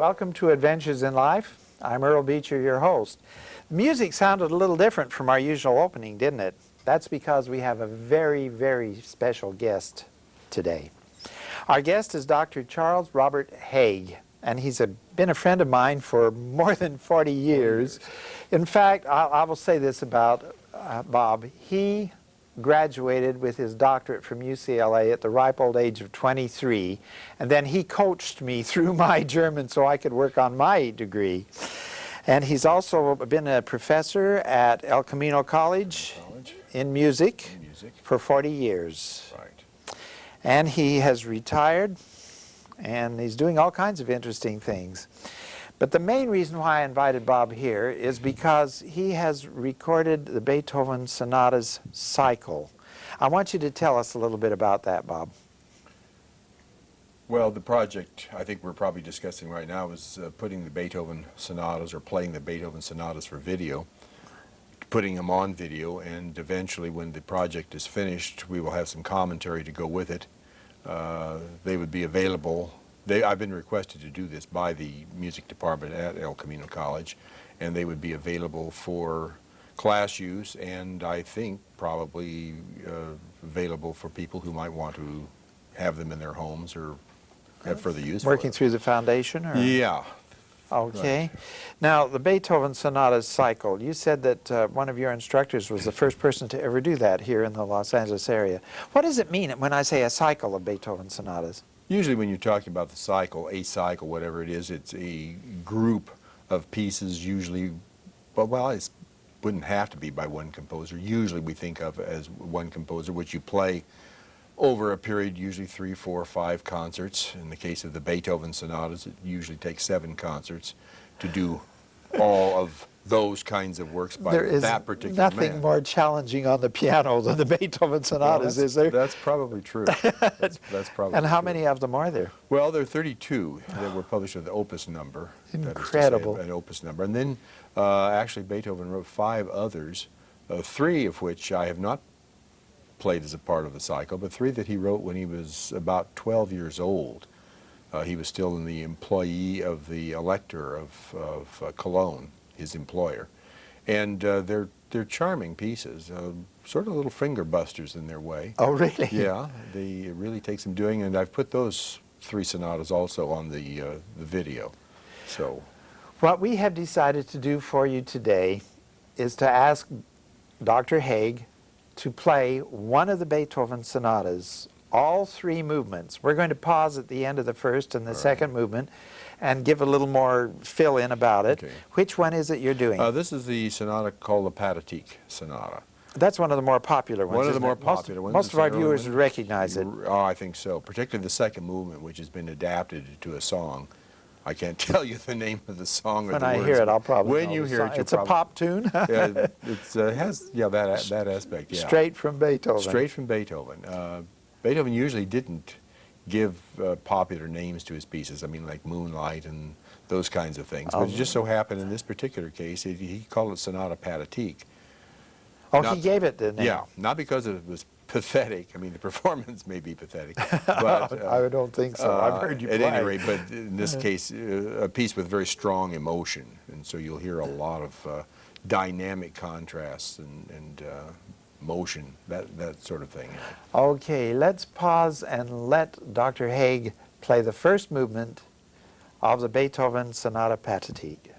Welcome to Adventures in Life. I'm Earl Beecher, your host. Music sounded a little different from our usual opening, didn't it? That's because we have a very, very special guest today. Our guest is Dr. Charles Robert Haag, and he's been a friend of mine for more than 40 years. In fact, I will say this about Bob. He graduated with his doctorate from UCLA at the ripe old age of 23, and then he coached me through my German so I could work on my degree. And he's also been a professor at El Camino College in music for 40 years. Right. And he has retired, and he's doing all kinds of interesting things. But the main reason why I invited Bob here is because he has recorded the Beethoven Sonatas cycle. I want you to tell us a little bit about that, Bob. Well, the project I think we're probably discussing right now is putting the Beethoven Sonatas, or playing the Beethoven Sonatas for video, putting them on video, and eventually when the project is finished we will have some commentary to go with it. They would be available. I've been requested to do this by the music department at El Camino College, and they would be available for class use, and I think probably available for people who might want to have them in their homes or have further use for Working it. through the foundation? Or? Yeah. Okay. Right. Now, the Beethoven Sonatas cycle, you said that one of your instructors was the first person to ever do that here in the Los Angeles area. What does it mean when I say a cycle of Beethoven sonatas? Usually when you're talking about the cycle, a cycle, whatever it is, it's a group of pieces usually, well, it wouldn't have to be by one composer. Usually we think of as one composer, which you play over a period, usually 3, 4, 5 concerts. In the case of the Beethoven sonatas, it usually takes 7 concerts to do all of those kinds of works by that particular man. There is nothing more challenging on the piano than the Beethoven sonatas, is there? That's probably true. That's probably And how true. many of them are there? Well, there are 32 that were published with the opus number. Incredible. That is to say, an opus number. And then actually Beethoven wrote 5 others, 3 of which I have not played as a part of the cycle, but 3 that he wrote when he was about 12 years old. He was still in the employee of the Elector of Cologne, his employer. And they're charming pieces, sort of little finger busters in their way. Oh, really? Yeah, it really takes some doing, and I've put those 3 sonatas also on the video. So, what we have decided to do for you today is to ask Dr. Haag to play one of the Beethoven sonatas, all 3 movements. We're going to pause at the end of the first and the second movement and give a little more fill-in about it. Okay. Which one is it you're doing? this is the sonata called the Pathetique Sonata. That's one of the more popular ones. One of the isn't more it? popular ones. Most It's of our an early viewers one. would recognize it. Oh, I think so. Particularly the second movement, which has been adapted to a song. I can't tell you the name of the song or When the I words. hear it, I'll probably When know you the hear song. it, you'll It's a probably, pop tune. Yeah, it has that aspect. Yeah. Straight from Beethoven. Straight from Beethoven. Beethoven usually didn't give popular names to his pieces. I mean, like Moonlight and those kinds of things. But it just so happened in this particular case, he called it Sonata Pathetique. Oh, Not- he gave it the name. Yeah, not because it was pathetic. I mean, the performance may be pathetic, but I don't think so. I've heard you at play. any rate, but in this case, a piece with very strong emotion, and so you'll hear a lot of dynamic contrasts and motion, that sort of thing. Okay, let's pause and let Dr. Haag play the first movement of the Beethoven Sonata Pathetique.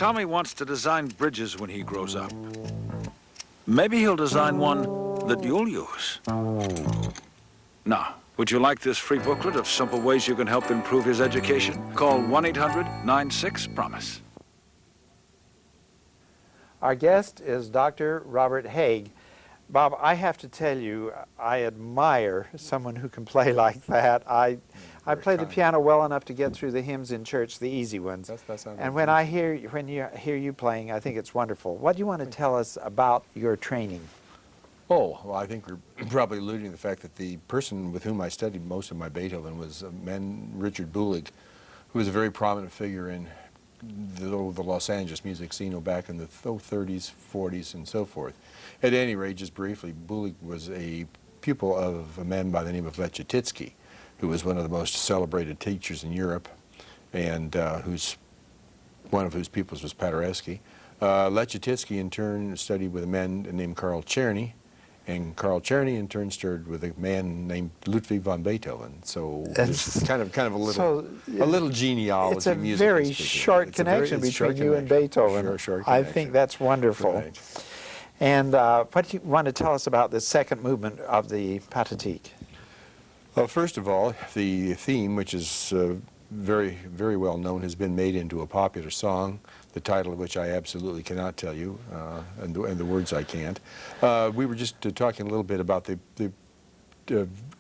Tommy wants to design bridges when he grows up. Maybe he'll design one that you'll use. Now, would you like this free booklet of simple ways you can help improve his education? Call 1-800-96-PROMISE. Our guest is Dr. Robert Haag. Bob, I have to tell you, I admire someone who can play like that. I play the piano well enough to get through the hymns in church, the easy ones. And when you hear you playing, I think it's wonderful. What do you want to tell us about your training? Oh, well, I think we're probably alluding to the fact that the person with whom I studied most of my Beethoven was a man, Richard Bulig, who was a very prominent figure in the Los Angeles music scene back in the 30s, 40s, and so forth. At any rate, just briefly, Bulig was a pupil of a man by the name of Leschetizky, who was one of the most celebrated teachers in Europe, and one of whose pupils was Paderewski. Leschetizky, in turn, studied with a man named Karl Czerny, and Karl Czerny, in turn, studied with a man named Ludwig von Beethoven. So it's kind of a little genealogy. It's a very short connection between you and Beethoven. Short I think that's wonderful. Right. And what do you want to tell us about the second movement of the Pathetique? Well, first of all, the theme, which is very, very well known, has been made into a popular song, the title of which I absolutely cannot tell you, and the words I can't. We were just talking a little bit about the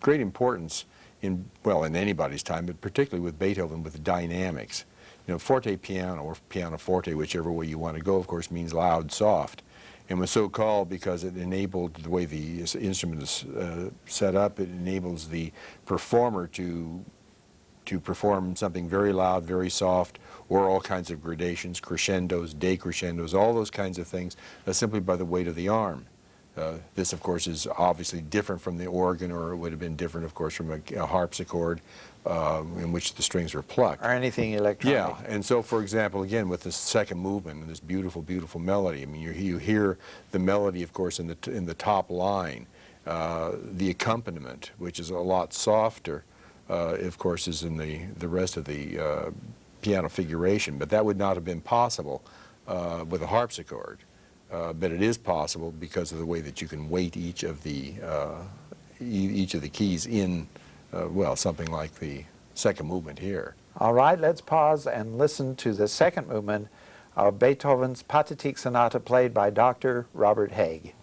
great importance in anybody's time, but particularly with Beethoven, with the dynamics. You know, forte piano, or piano forte, whichever way you want to go, of course, means loud, soft. And was so called because it enabled, the way the instrument is set up, it enables the performer to perform something very loud, very soft, or all kinds of gradations, crescendos, decrescendos, all those kinds of things, simply by the weight of the arm. This, of course, is obviously different from the organ, or it would have been different, of course, from a harpsichord in which the strings were plucked. Or anything electronic. Yeah, and so, for example, again, with this second movement and this beautiful, beautiful melody, I mean, you hear the melody, of course, in the top line. The accompaniment, which is a lot softer, of course, is in the rest of the piano figuration, but that would not have been possible with a harpsichord. But it is possible because of the way that you can weight each of the keys in, something like the second movement here. All right, let's pause and listen to the second movement of Beethoven's Pathetique Sonata, played by Dr. Robert Haag.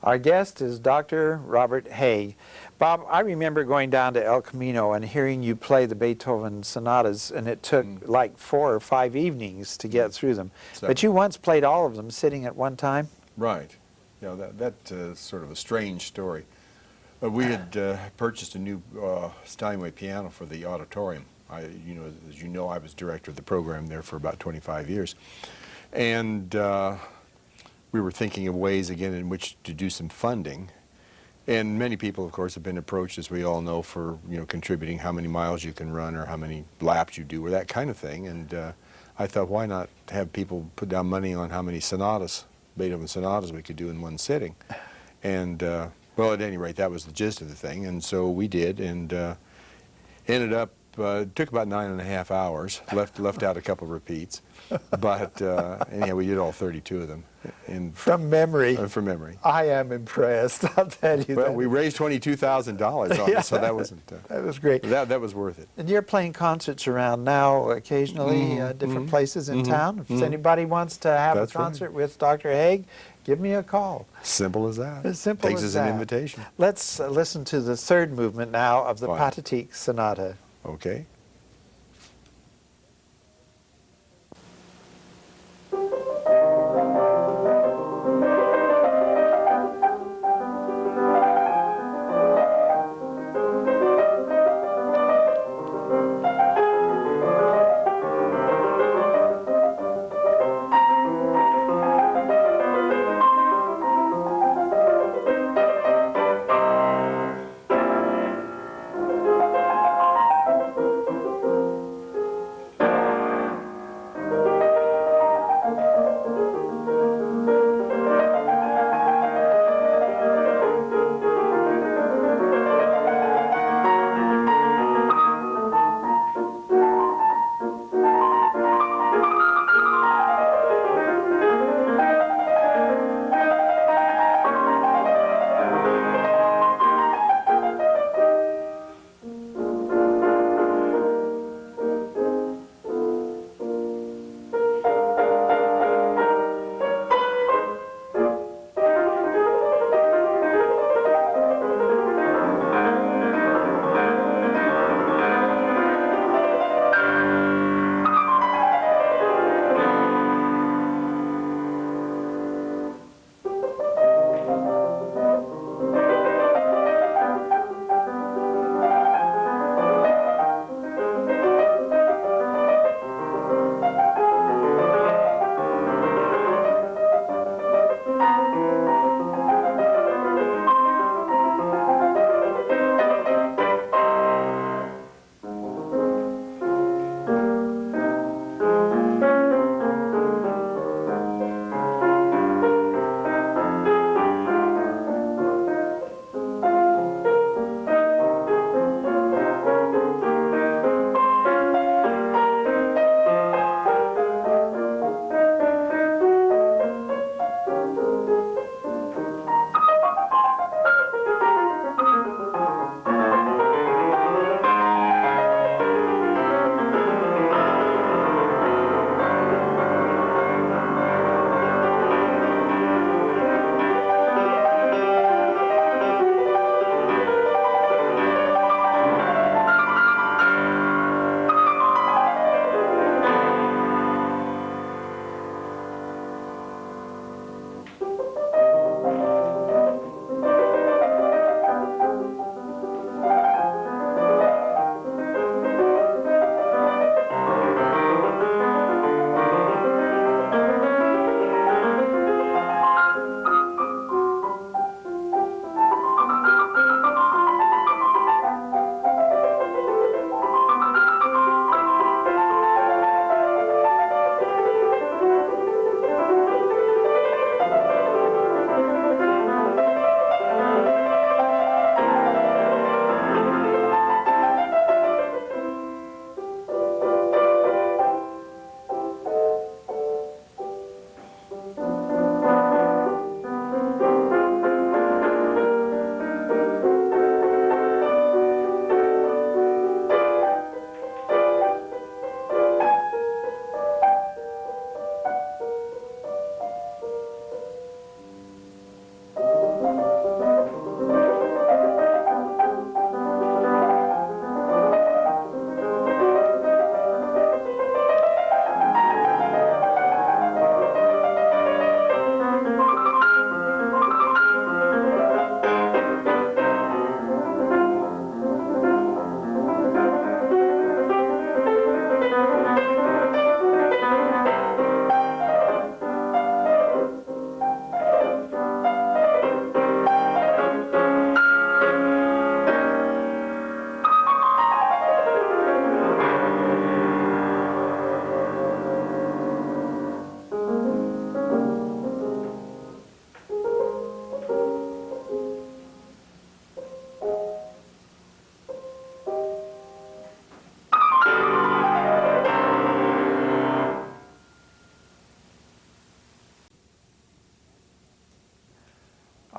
Our guest is Dr. Robert Haag. Bob, I remember going down to El Camino and hearing you play the Beethoven sonatas, and it took like 4 or 5 evenings to get through them. But you once played all of them sitting at one time? Right. You know, that's sort of a strange story. We had purchased a new Steinway piano for the auditorium. As you know, I was director of the program there for about 25 years. And we were thinking of ways, again, in which to do some funding. And many people, of course, have been approached, as we all know, for, contributing how many miles you can run or how many laps you do or that kind of thing. And I thought, why not have people put down money on how many sonatas, Beethoven sonatas, we could do in one sitting. And, well, at any rate, that was the gist of the thing. And so we did, and ended up, it took about 9.5 hours, left out a couple of repeats. But anyhow, we did all 32 of them. From memory. From memory. I am impressed, I'll tell you. Well, we raised $22,000 on it, so that wasn't... that was great. That was worth it. And you're playing concerts around now occasionally, different places in town. If anybody wants to have a concert with Dr. Haag, give me a call. Simple as that. As simple Takes as us that. an invitation. Let's listen to the third movement now of the Fine. Pathetique Sonata. Okay.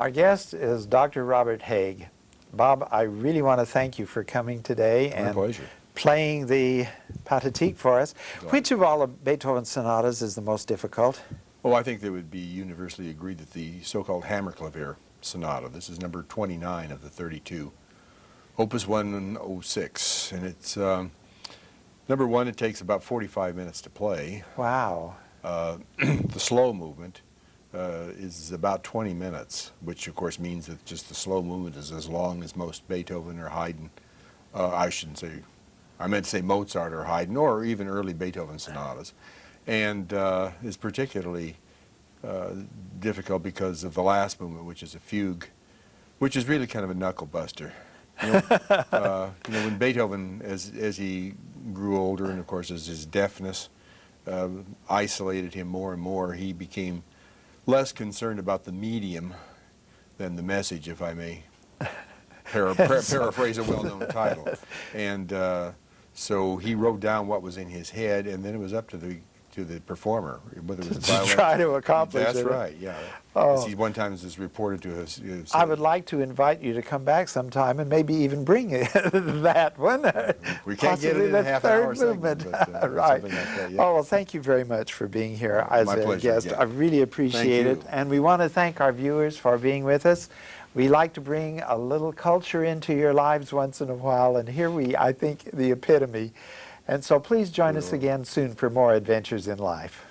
Our guest is Dr. Robert Haag. Bob, I really want to thank you for coming today My and pleasure. playing the Pathetique for us. Glad. Which of all of Beethoven's sonatas is the most difficult? Oh, I think they would be universally agreed that the so-called Hammerklavier Sonata, this is number 29 of the 32, Opus 106, and it's number one, it takes about 45 minutes to play. Wow. The slow movement is about 20 minutes, which of course means that just the slow movement is as long as most Beethoven or Haydn, I shouldn't say, I meant to say Mozart or Haydn, or even early Beethoven sonatas, and is particularly difficult because of the last movement, which is a fugue, which is really kind of a knuckle buster. When Beethoven, as he grew older, and of course as his deafness isolated him more and more, he became less concerned about the medium than the message, if I may paraphrase a well-known title. And so he wrote down what was in his head, and then it was up to the performer, whether it was the violin. Try to accomplish it. That's right, yeah. Oh. As he one time is reported to have said, I would like to invite you to come back sometime and maybe even bring that one. We can't get it Possibly in the a third half-hour segment, movement. but Right. something like that, yeah. Oh, well, thank you very much for being here as My a pleasure, guest. yeah. I really appreciate it. you. And we want to thank our viewers for being with us. We like to bring a little culture into your lives once in a while, and here I think, the epitome. And so please join us again soon for more adventures in life.